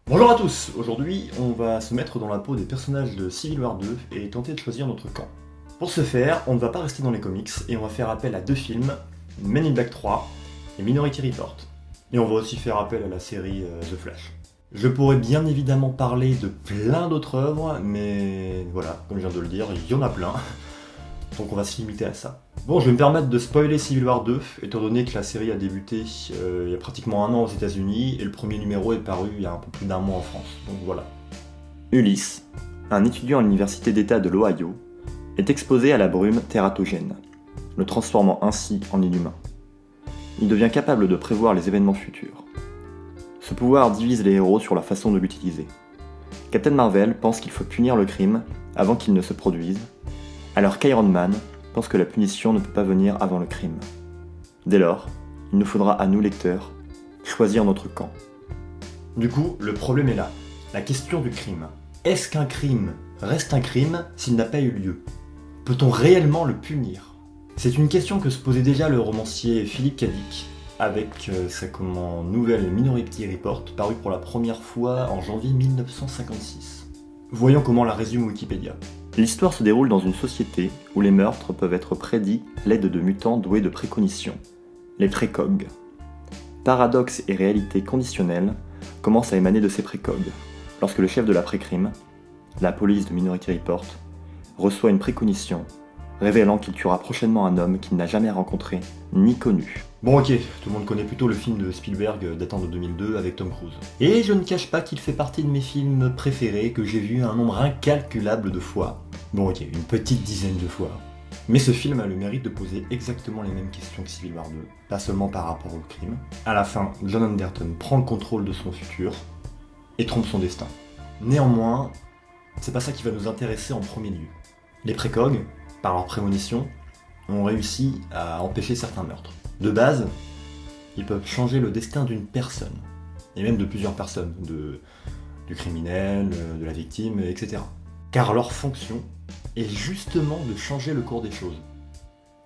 Bonjour à tous, aujourd'hui on va se mettre dans la peau des personnages de Civil War 2 et tenter de choisir notre camp. Pour ce faire, on ne va pas rester dans les comics et on va faire appel à deux films, Men in Black 3 et Minority Report. Et on va aussi faire appel à la série The Flash. Je pourrais bien évidemment parler de plein d'autres œuvres, mais voilà, comme je viens de le dire, il y en a plein. Donc on va se limiter à ça. Bon, je vais me permettre de spoiler Civil War 2, étant donné que la série a débuté il y a pratiquement un an aux États-Unis et le premier numéro est paru il y a un peu plus d'un mois en France. Donc voilà. Ulysse, un étudiant à l'université d'État de l'Ohio, est exposé à la brume tératogène, le transformant ainsi en inhumain. Il devient capable de prévoir les événements futurs. Ce pouvoir divise les héros sur la façon de l'utiliser. Captain Marvel pense qu'il faut punir le crime avant qu'il ne se produise, alors qu'Iron Man pense que la punition ne peut pas venir avant le crime. Dès lors, il nous faudra à nous lecteurs choisir notre camp. Du coup, le problème est là, la question du crime. Est-ce qu'un crime reste un crime s'il n'a pas eu lieu? Peut-on réellement le punir? C'est une question que se posait déjà le romancier Philip K. Dick avec sa nouvelle Minority Report parue pour la première fois en janvier 1956. Voyons comment la résume Wikipédia. L'histoire se déroule dans une société où les meurtres peuvent être prédits à l'aide de mutants doués de précognition, les précogs. Paradoxe et réalité conditionnelle commencent à émaner de ces précogs, lorsque le chef de la pré-crime, la police de Minority Report, reçoit une précognition, révélant qu'il tuera prochainement un homme qu'il n'a jamais rencontré ni connu. Bon ok, tout le monde connaît plutôt le film de Spielberg datant de 2002 avec Tom Cruise. Et je ne cache pas qu'il fait partie de mes films préférés que j'ai vu un nombre incalculable de fois. Bon ok, une petite dizaine de fois. Mais ce film a le mérite de poser exactement les mêmes questions que Civil War 2, pas seulement par rapport au crime. À la fin, John Anderton prend le contrôle de son futur et trompe son destin. Néanmoins, c'est pas ça qui va nous intéresser en premier lieu. Les précogs, par leur prémonition, ont réussi à empêcher certains meurtres. De base, ils peuvent changer le destin d'une personne, et même de plusieurs personnes, du criminel, de la victime, etc. Car leur fonction est justement de changer le cours des choses,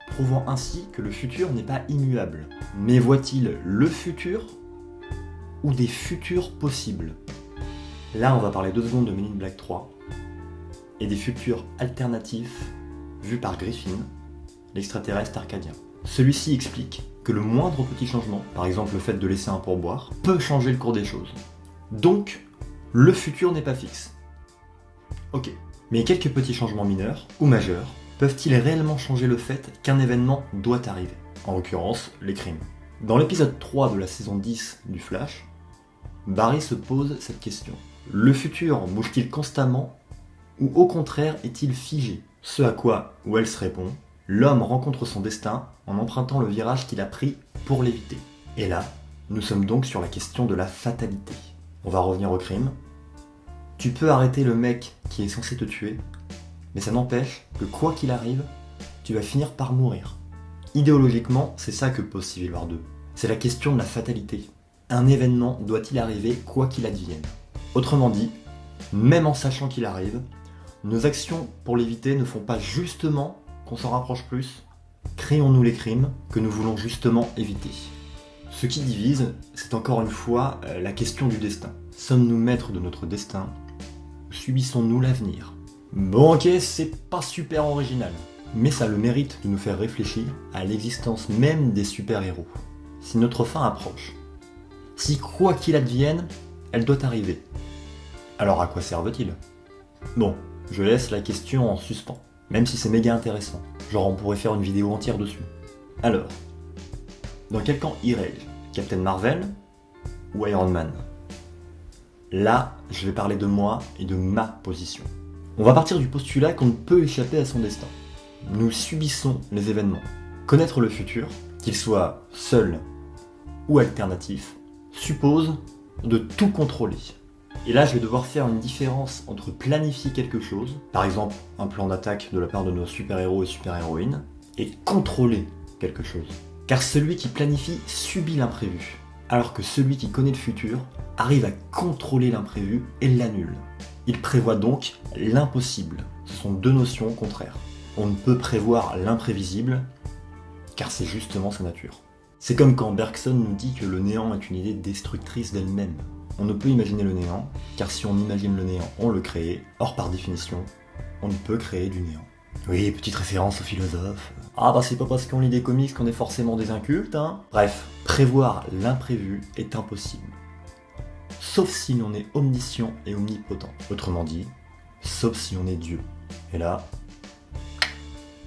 prouvant ainsi que le futur n'est pas immuable. Mais voit-il le futur ou des futurs possibles? Là, on va parler 2 secondes de Men in Black 3 et des futurs alternatifs vus par Griffin, l'extraterrestre arcadien. Celui-ci explique que le moindre petit changement, par exemple le fait de laisser un pourboire, peut changer le cours des choses. Donc, le futur n'est pas fixe. Ok, mais quelques petits changements mineurs ou majeurs peuvent-ils réellement changer le fait qu'un événement doit arriver? En l'occurrence, les crimes. Dans l'épisode 3 de la saison 10 du Flash, Barry se pose cette question. Le futur bouge-t-il constamment ou au contraire est-il figé? Ce à quoi Wells répond: l'homme rencontre son destin en empruntant le virage qu'il a pris pour l'éviter. Et là, nous sommes donc sur la question de la fatalité. On va revenir au crime. Tu peux arrêter le mec qui est censé te tuer, mais ça n'empêche que quoi qu'il arrive, tu vas finir par mourir. Idéologiquement, c'est ça que pose Civil War 2. C'est la question de la fatalité. Un événement doit-il arriver quoi qu'il advienne? Autrement dit, même en sachant qu'il arrive, nos actions pour l'éviter ne font pas justement qu'on s'en rapproche plus. Créons-nous les crimes que nous voulons justement éviter. Ce qui divise, c'est encore une fois la question du destin. Sommes-nous maîtres de notre destin ou subissons-nous l'avenir? Bon ok, c'est pas super original, mais ça a le mérite de nous faire réfléchir à l'existence même des super-héros. Si notre fin approche, si quoi qu'il advienne, elle doit arriver, alors à quoi servent-ils? Bon, je laisse la question en suspens, même si c'est méga intéressant. Genre on pourrait faire une vidéo entière dessus. Alors, dans quel camp irais-je? Captain Marvel ou Iron Man? Là, je vais parler de moi et de ma position. On va partir du postulat qu'on ne peut échapper à son destin. Nous subissons les événements. Connaître le futur, qu'il soit seul ou alternatif, suppose de tout contrôler. Et là, je vais devoir faire une différence entre planifier quelque chose, par exemple un plan d'attaque de la part de nos super-héros et super-héroïnes, et contrôler quelque chose. Car celui qui planifie subit l'imprévu, alors que celui qui connaît le futur arrive à contrôler l'imprévu et l'annule. Il prévoit donc l'impossible. Ce sont deux notions contraires. On ne peut prévoir l'imprévisible, car c'est justement sa nature. C'est comme quand Bergson nous dit que le néant est une idée destructrice d'elle-même. On ne peut imaginer le néant, car si on imagine le néant, on le crée. Or, par définition, on ne peut créer du néant. Oui, petite référence aux philosophes. Ah bah c'est pas parce qu'on lit des comics qu'on est forcément des incultes, hein. Bref, prévoir l'imprévu est impossible. Sauf si l'on est omniscient et omnipotent. Autrement dit, sauf si on est Dieu. Et là...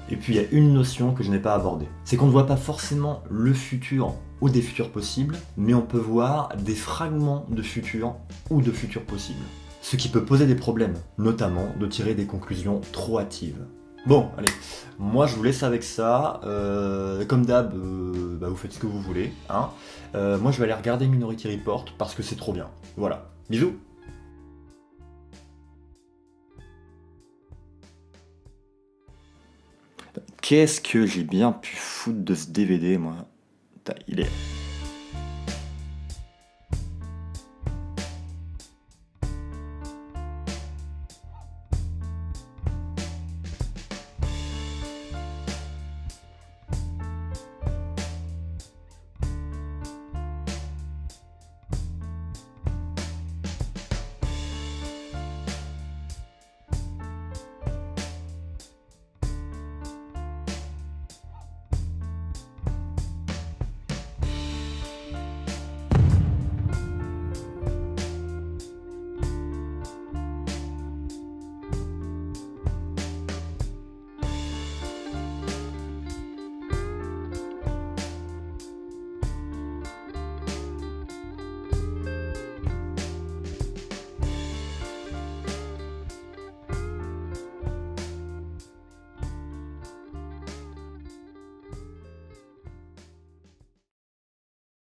Et puis il y a une notion que je n'ai pas abordée. C'est qu'on ne voit pas forcément le futur ou des futurs possibles, mais on peut voir des fragments de futur ou de futurs possibles. Ce qui peut poser des problèmes, notamment de tirer des conclusions trop hâtives. Bon, allez, moi je vous laisse avec ça. Comme d'hab, vous faites ce que vous voulez. Hein. Moi je vais aller regarder Minority Report parce que c'est trop bien. Voilà, bisous. Qu'est-ce que j'ai bien pu foutre de ce DVD, moi? Putain, il est